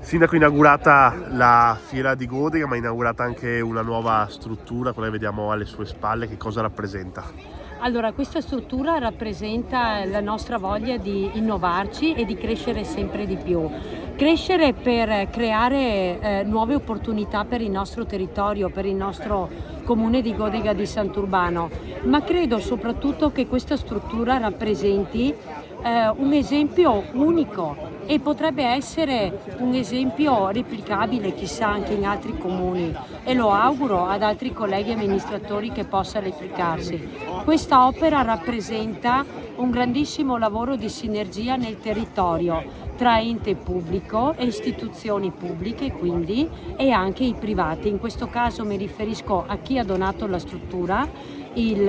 Sindaco, inaugurata la fiera di Godega, ma inaugurata anche una nuova struttura, quella che vediamo alle sue spalle. Che cosa rappresenta? Allora, questa struttura rappresenta la nostra voglia di innovarci e di crescere sempre di più. Crescere per creare nuove opportunità per il nostro territorio, per il nostro comune di Godega di Sant'Urbano, ma credo soprattutto che questa struttura rappresenti un esempio unico e potrebbe essere un esempio replicabile, chissà, anche in altri comuni, e lo auguro ad altri colleghi amministratori che possa replicarsi. Questa opera rappresenta un grandissimo lavoro di sinergia nel territorio tra ente pubblico e istituzioni pubbliche, quindi, e anche i privati. In questo caso mi riferisco a chi ha donato la struttura, il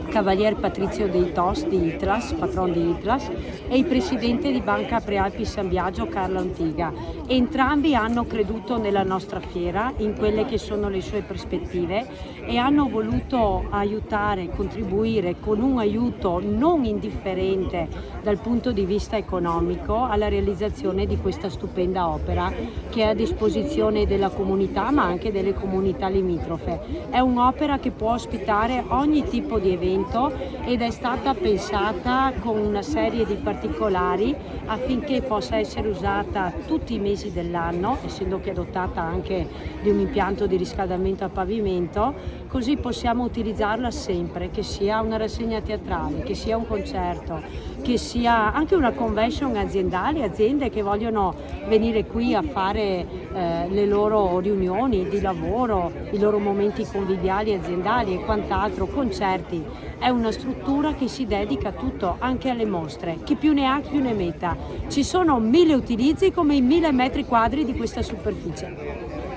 Cavalier Patrizio Dei Tos di Itlas, patron di Itlas, e il presidente di Banca Prealpi San Biagio, Carlo Antiga. Entrambi hanno creduto nella nostra fiera, in quelle che sono le sue prospettive, e hanno voluto aiutare, contribuire con un aiuto non indifferente dal punto di vista economico alla realizzazione di questa stupenda opera che è a disposizione della comunità, ma anche delle comunità limitrofe. È un'opera che può ospitare ogni tipo di evento ed è stata pensata con una serie di particolari affinché possa essere usata tutti i mesi dell'anno, essendo che è dotata anche di un impianto di riscaldamento a pavimento, così possiamo utilizzarla sempre, che sia una rassegna teatrale, che sia un concerto, che sia anche una convention aziendale, aziende che vogliono venire qui a fare le loro riunioni di lavoro, i loro momenti conviviali aziendali e quant'altro, concerti. È una struttura che si dedica a tutto, anche alle mostre. Chi più ne ha più ne metta. Ci sono 1000 utilizzi come i 1000 metri quadri di questa superficie.